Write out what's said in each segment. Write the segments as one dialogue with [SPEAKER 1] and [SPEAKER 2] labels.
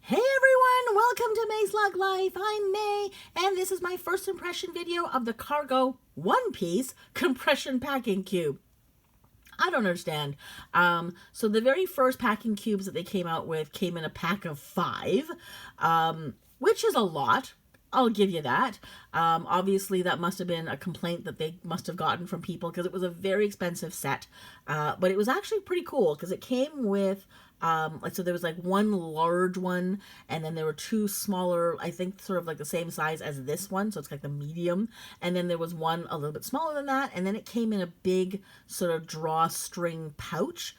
[SPEAKER 1] Hey everyone, welcome to May's Lug Life. I'm May, and this is my first impression video of the Cargo one-piece compression packing cube. I don't understand. So the very first packing cubes that they came out with came in a pack of 5, which is a lot. I'll give you that. Obviously, that must have been a complaint that they must have gotten from people because it was a very expensive set. But it was actually pretty cool because it came with, so there was like one large one, and then there were 2 smaller, I think sort of like the same size as this one. So it's like the medium. And then there was one a little bit smaller than that. And then it came in a big sort of drawstring pouch.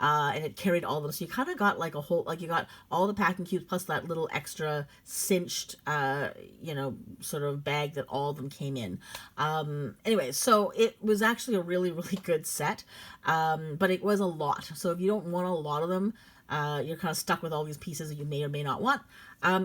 [SPEAKER 1] And it carried all of them. So you kind of got like a whole, like you got all the packing cubes plus that little extra cinched, sort of bag that all of them came in. Anyway, so it was actually a really, really good set. But it was a lot. So if you don't want a lot of them, you're kind of stuck with all these pieces that you may or may not want.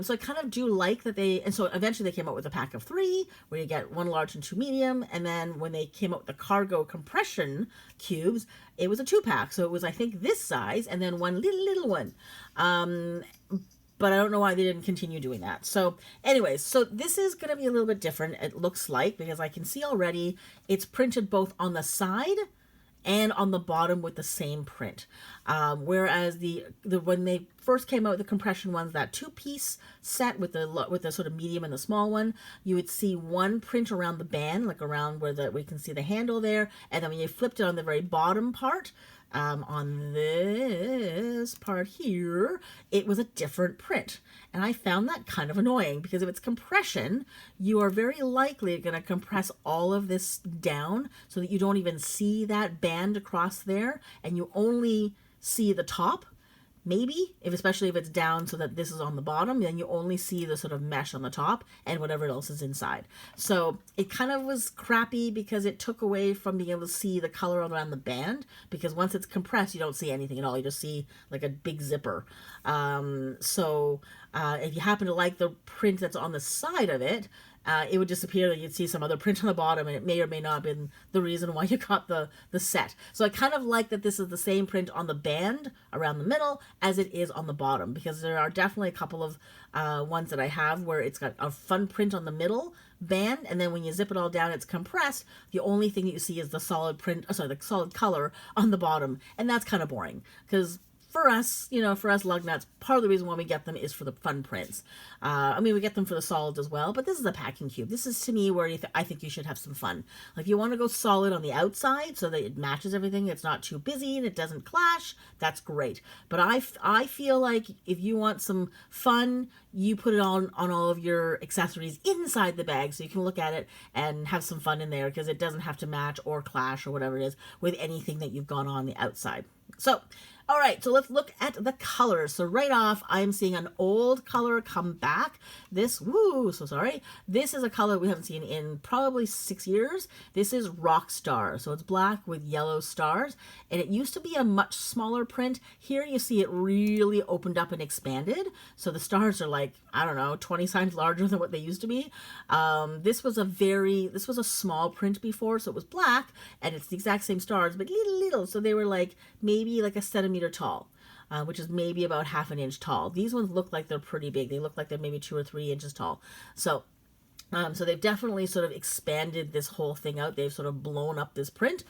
[SPEAKER 1] So I kind of do like that and so eventually they came out with a pack of 3, where you get 1 large and 2 medium, and then when they came out with the cargo compression cubes, it was a 2-pack, so it was, I think, this size, and then 1 little one. But I don't know why they didn't continue doing that. So anyways, so this is going to be a little bit different, it looks like, because I can see already it's printed both on the side and on the bottom with the same print. Whereas when they first came out with the compression ones, that 2-piece set with the sort of medium and the small one, you would see 1 print around the band, like around where we can see the handle there, and then when you flipped it on the very bottom part, on this part here, it was a different print. And I found that kind of annoying because if it's compression, you are very likely going to compress all of this down so that you don't even see that band across there, and you only see the top. Maybe, especially if it's down so that this is on the bottom, then you only see the sort of mesh on the top and whatever else is inside. So it kind of was crappy because it took away from being able to see the color around the band, because once it's compressed, you don't see anything at all. You just see like a big zipper. If you happen to like the print that's on the side of it, it would disappear and you'd see some other print on the bottom, and it may or may not have been the reason why you got the set. So I kind of like that this is the same print on the band around the middle as it is on the bottom, because there are definitely a couple of ones that I have where it's got a fun print on the middle band, and then when you zip it all down, it's compressed. The only thing that you see is the solid print, the solid color on the bottom, and that's kind of boring because for us, lug nuts, part of the reason why we get them is for the fun prints. We get them for the solids as well, but this is a packing cube. This is, to me, where I think you should have some fun. Like, if you want to go solid on the outside so that it matches everything, it's not too busy and it doesn't clash, that's great. But I feel like if you want some fun, you put it on all of your accessories inside the bag so you can look at it and have some fun in there, because it doesn't have to match or clash or whatever it is with anything that you've got on the outside. So, all right, so let's look at the colors. So right off, I'm seeing an old color come back. This is a color we haven't seen in probably 6 years. This is Rockstar. So it's black with yellow stars, and it used to be a much smaller print. Here you see it really opened up and expanded. So the stars are like, I don't know, 20 times larger than what they used to be. This was a small print before, so it was black, and it's the exact same stars, but little. So they were like maybe like a centimeter tall, which is maybe about half an inch tall. These ones look like they're pretty big. They look like they're maybe 2 or 3 inches tall. So they've definitely sort of expanded this whole thing out. They've sort of blown up this print.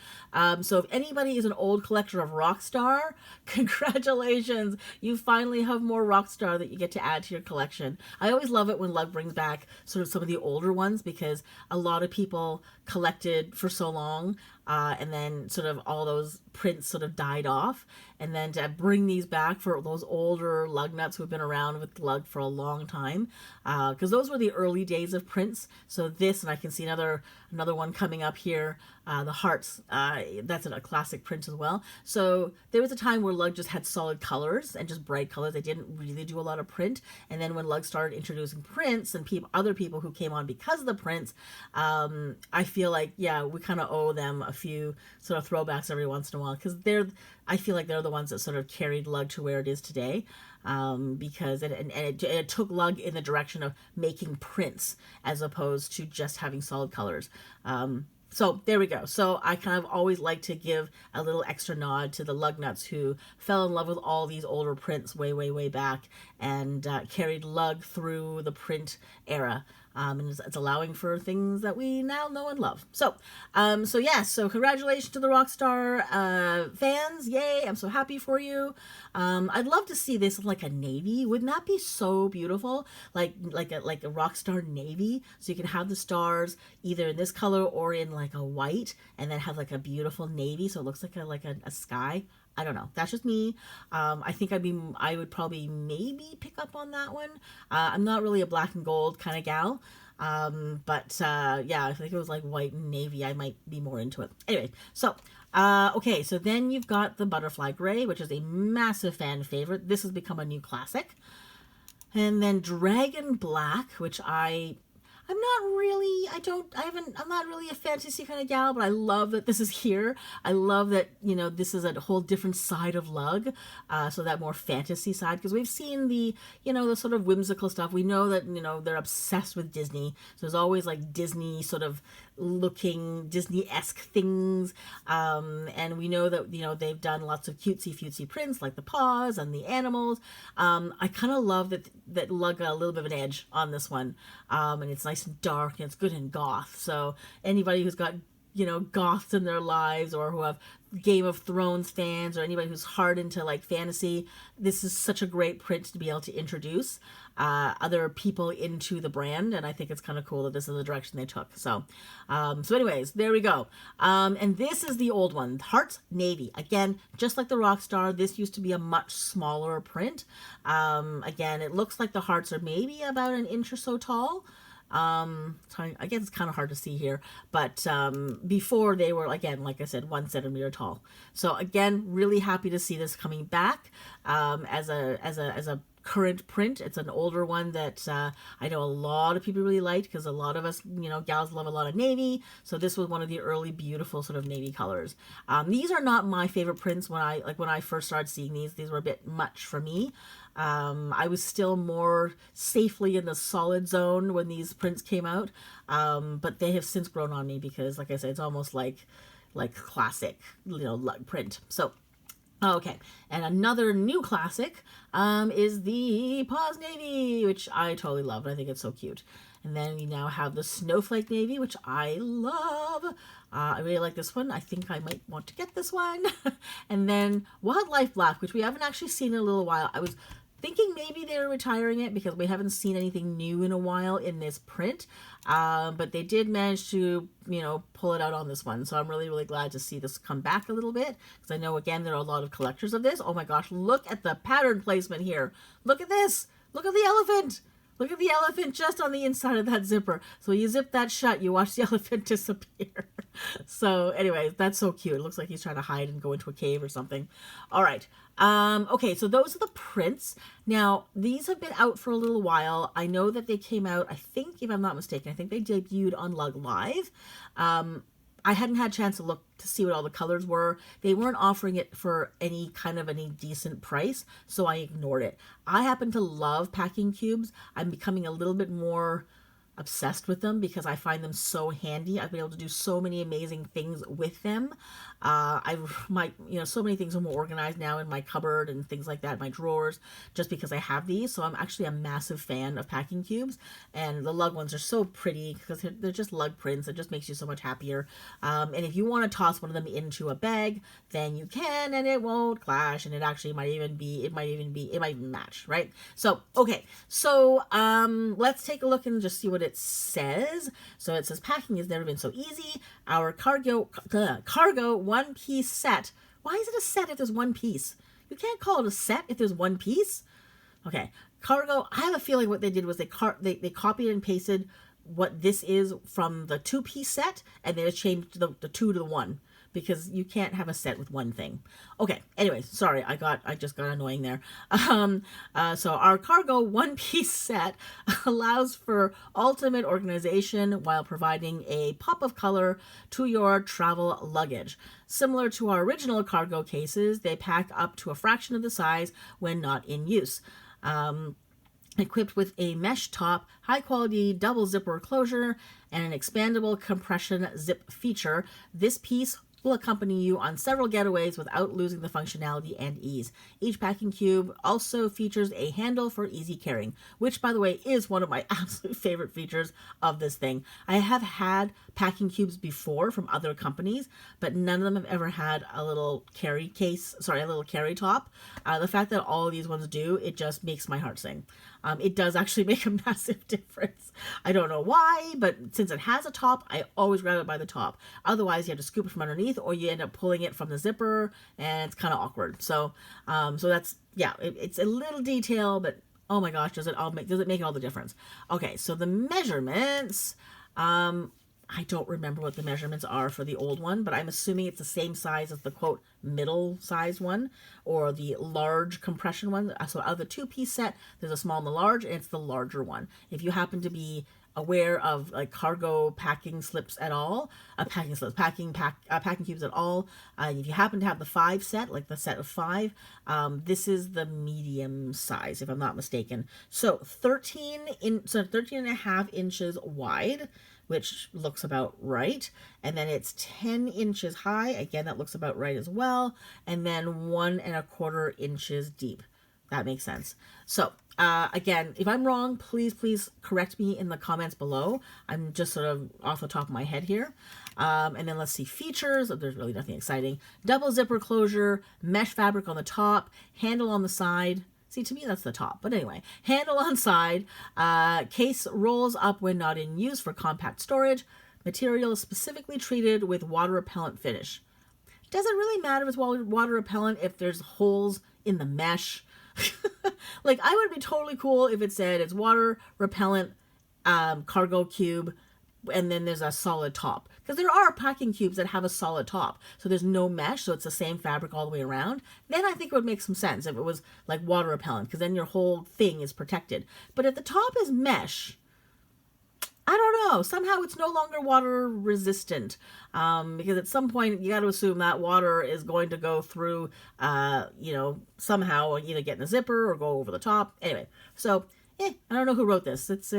[SPEAKER 1] So if anybody is an old collector of Rockstar, congratulations. You finally have more Rockstar that you get to add to your collection. I always love it when Lug brings back sort of some of the older ones, because a lot of people collected for so long, and then sort of all those prints sort of died off. And then to bring these back for those older lug nuts who've been around with lug for a long time, because those were the early days of prints. So this, and I can see another one coming up here, the hearts, that's a classic print as well. So there was a time where Lug just had solid colors and just bright colors. They didn't really do a lot of print. And then when Lug started introducing prints and other people who came on because of the prints, I feel like, yeah, we kind of owe them a few sort of throwbacks every once in a while, because I feel like they're the ones that sort of carried Lug to where it is today, because it took Lug in the direction of making prints as opposed to just having solid colors. So there we go. So I kind of always like to give a little extra nod to the lug nuts who fell in love with all these older prints way, way, way back and carried lug through the print era. And it's allowing for things that we now know and love. So yes, so congratulations to the Rockstar fans. Yay, I'm so happy for you. I'd love to see this like a navy. Wouldn't that be so beautiful? Like a Rockstar navy. So you can have the stars either in this color or in like a white, and then have like a beautiful navy so it looks like a sky. I don't know. That's just me. I think I would probably maybe pick up on that one. I'm not really a black and gold kind of gal. Yeah, I think it was like white and navy. I might be more into it. Anyway, so, okay. So then you've got the butterfly gray, which is a massive fan favorite. This has become a new classic. And then dragon black, which I'm not really, I'm not really a fantasy kind of gal, but I love that this is here. I love that, this is a whole different side of Lug, so that more fantasy side, because we've seen the sort of whimsical stuff. We know that, they're obsessed with Disney, so there's always like Disney sort of looking Disney-esque things, and we know that they've done lots of cutesy prints like the paws and the animals. I kind of love that Lug got a little bit of an edge on this one, and it's nice and dark and it's good and goth. So anybody who's got goths in their lives, or who have Game of Thrones fans, or anybody who's hard into like fantasy, this is such a great print to be able to introduce other people into the brand, and I think it's kind of cool that this is the direction they took. So anyways, there we go. And this is the old one, Hearts Navy. Again, just like the Rockstar, this used to be a much smaller print. Again, it looks like the hearts are maybe about an inch or so tall. I guess it's kind of hard to see here, but before they were, again, like I said, 1 centimeter tall. So again, really happy to see this coming back as a current print. It's an older one that I know a lot of people really liked, because a lot of us, gals love a lot of navy. So this was one of the early beautiful sort of navy colors. These are not my favorite prints. When I first started seeing these were a bit much for me. I was still more safely in the solid zone when these prints came out, but they have since grown on me, because, like I said, it's almost like classic, Lug print. So, okay, and another new classic is the Paws Navy, which I totally love. I think it's so cute. And then we now have the Snowflake Navy, which I love. I really like this one. I think I might want to get this one. And then Wildlife Black, which we haven't actually seen in a little while. I was thinking maybe they were retiring it because we haven't seen anything new in a while in this print. But they did manage to, pull it out on this one. So I'm really, really glad to see this come back a little bit, because I know, again, there are a lot of collectors of this. Oh my gosh, look at the pattern placement here. Look at this. Look at the elephant. Look at the elephant just on the inside of that zipper. So you zip that shut, you watch the elephant disappear. So anyway, that's so cute. It looks like he's trying to hide and go into a cave or something. All right. Okay, so those are the prints. Now, these have been out for a little while. I know that they came out, I think, if I'm not mistaken, I think they debuted on Lug Live. I hadn't had a chance to look to see what all the colors were. They weren't offering it for any decent price, so I ignored it. I happen to love packing cubes. I'm becoming a little bit more obsessed with them because I find them so handy. I've been able to do so many amazing things with them. So many things are more organized now in my cupboard and things like that, my drawers, just because I have these. So I'm actually a massive fan of packing cubes, and the Lug ones are so pretty because they're just Lug prints. It just makes you so much happier. And if you want to toss one of them into a bag, then you can, and it won't clash, and it actually might even match, right? So, okay. So, let's take a look and just see what it says. So it says, packing has never been so easy. Our cargo one-piece set. Why is it a set if there's one piece? You can't call it a set if there's one piece. Okay, cargo. I have a feeling what they did was they copied and pasted what this is from the 2-piece set, and they just changed the 2 to the 1. Because you can't have a set with one thing. Okay, anyways, sorry, I just got annoying there. So our cargo one-piece set allows for ultimate organization while providing a pop of color to your travel luggage. Similar to our original cargo cases, they pack up to a fraction of the size when not in use. equipped with a mesh top, high quality double zipper closure, and an expandable compression zip feature. This piece will accompany you on several getaways without losing the functionality and ease. Each packing cube also features a handle for easy carrying, which, by the way, is one of my absolute favorite features of this thing. I have had packing cubes before from other companies, but none of them have ever had a little carry a little carry top. The fact that all of these ones do, it just makes my heart sing. It does actually make a massive difference. I don't know why, but since it has a top, I always grab it by the top. Otherwise, you have to scoop it from underneath, or you end up pulling it from the zipper, and it's kind of awkward. So, so that's, yeah, it's a little detail, but oh my gosh, does it make all the difference? Okay, so the measurements, I don't remember what the measurements are for the old one, but I'm assuming it's the same size as the quote middle size one or the large compression one. So out of the two-piece set, there's a small and the large, and it's the larger one. If you happen to be aware of like cargo packing slips at all, packing cubes at all, if you happen to have the 5 set, like the set of 5, this is the medium size, if I'm not mistaken. So 13 and a half inches wide, which looks about right. And then it's 10 inches high. Again, that looks about right as well. And then 1.25 inches deep. That makes sense. So, again, if I'm wrong, please correct me in the comments below. I'm just sort of off the top of my head here. And then let's see features. There's really nothing exciting. Double zipper closure, mesh fabric on the top, handle on the side. See, to me, that's the top. But anyway, handle on side. Case rolls up when not in use for compact storage. Material is specifically treated with water repellent finish. Doesn't really matter if it's water repellent if there's holes in the mesh. Like, I would be totally cool if it said it's water repellent cargo cube, and then there's a solid top. Because there are packing cubes that have a solid top. So there's no mesh, so it's the same fabric all the way around. Then I think it would make some sense if it was like water repellent, because then your whole thing is protected. But if the top is mesh, I don't know. Somehow it's no longer water resistant. Because at some point you got to assume that water is going to go through, somehow either get in a zipper or go over the top. Anyway, so I don't know who wrote this. It's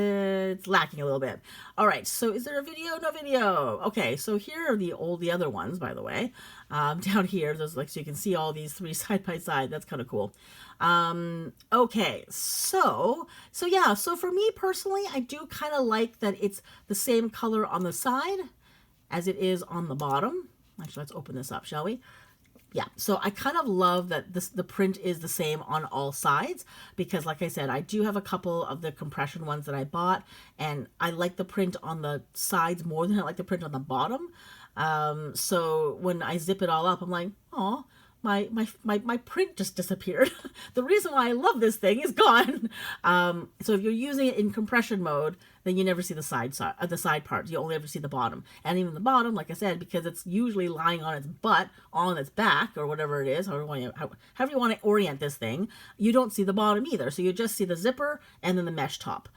[SPEAKER 1] lacking a little bit. All right, so is there a video? No video. Okay, so here are the other ones, by the way. Down here, there's so you can see all these 3 side by side. That's kind of cool. Okay, so yeah, so for me personally, I do kind of like that it's the same color on the side as it is on the bottom. Actually, let's open this up, shall we? Yeah, so I kind of love that the print is the same on all sides, because like I said, I do have a couple of the compression ones that I bought, and I like the print on the sides more than I like the print on the bottom. So when I zip it all up, I'm like, oh, my print just disappeared. The reason why I love this thing is gone. So if you're using it in compression mode, then you never see the side part. You only ever see the bottom. And even the bottom, like I said, because it's usually lying on its butt, on its back, or whatever it is, however you want to orient this thing, you don't see the bottom either. So you just see the zipper and then the mesh top.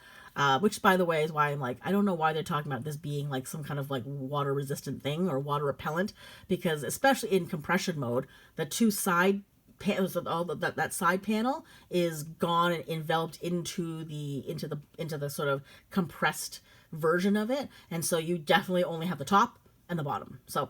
[SPEAKER 1] Which, by the way, is why I'm like, I don't know why they're talking about this being like some kind of like water resistant thing or water repellent, because especially in compression mode, the 2 side panels of all that side panel is gone and enveloped into the sort of compressed version of it, and so you definitely only have the top and the bottom. So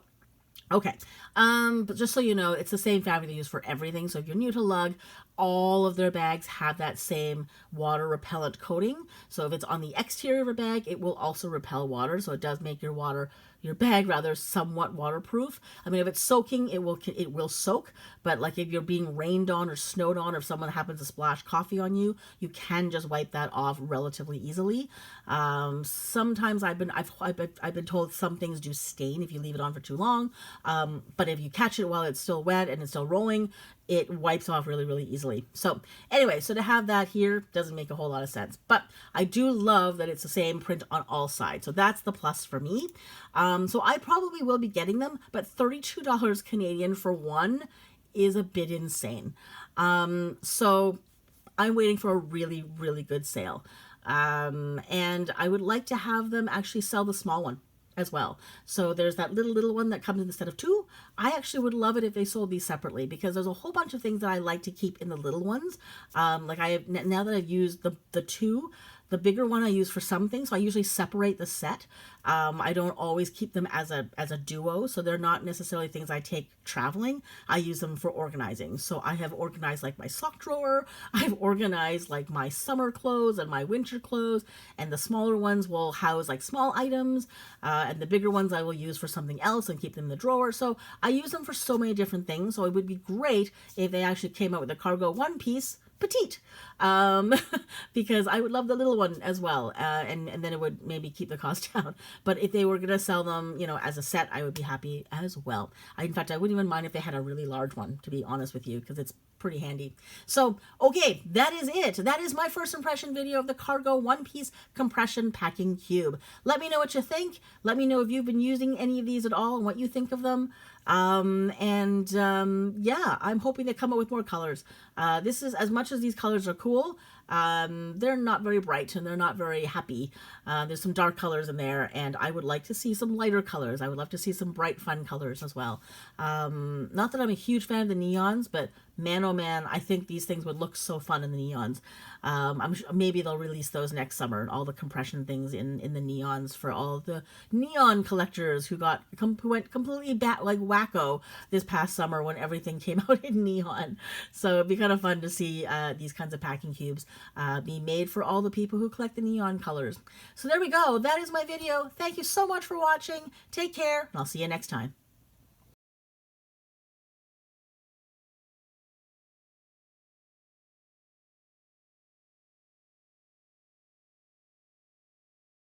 [SPEAKER 1] okay, but just so you know, it's the same fabric they use for everything. So if you're new to Lug, all of their bags have that same water repellent coating. So if it's on the exterior of a bag, it will also repel water. So it does make your bag rather somewhat waterproof. I mean, if it's soaking, it will soak, but like if you're being rained on or snowed on, or if someone happens to splash coffee on you, you can just wipe that off relatively easily. Sometimes I've been told some things do stain if you leave it on for too long, but if you catch it while it's still wet and it's still rolling, it wipes off really, really easily. So anyway, so to have that here doesn't make a whole lot of sense. But I do love that it's the same print on all sides. So that's the plus for me. So I probably will be getting them, but $32 Canadian for one is a bit insane. So I'm waiting for a really, really good sale. And I would like to have them actually sell the small one. as well. So there's that little one that comes in the set of 2. I actually would love it if they sold these separately, because there's a whole bunch of things that I like to keep in the little ones. Like I have, now that I've used the 2, the bigger one I use for some things, so I usually separate the set. I don't always keep them as a duo, so they're not necessarily things I take traveling. I use them for organizing. So I have organized like my sock drawer, I've organized like my summer clothes and my winter clothes, and the smaller ones will house like small items, and the bigger ones I will use for something else and keep them in the drawer. So I use them for so many different things, so it would be great if they actually came out with a cargo one piece petite, because I would love the little one as well, and then it would maybe keep the cost down. But if they were going to sell them, you know, as a set, I would be happy as well. In fact, I wouldn't even mind if they had a really large one, to be honest with you, because it's pretty handy. So, okay, that is it. That is my first impression video of the Cargo one-piece compression packing cube. Let me know what you think. Let me know if you've been using any of these at all and what you think of them. Yeah, I'm hoping they come up with more colors. This is, as much as these colors are cool, they're not very bright and they're not very happy. There's some dark colors in there, and I would like to see some lighter colors. I would love to see some bright, fun colors as well. Not that I'm a huge fan of the neons, but man, oh man, I think these things would look so fun in the neons. I'm sure maybe they'll release those next summer, all the compression things in the neons for all the neon collectors who went completely like wacko this past summer when everything came out in neon. So it'd be kind of fun to see these kinds of packing cubes be made for all the people who collect the neon colors. So there we go. That is my video. Thank you so much for watching. Take care, and I'll see you next time.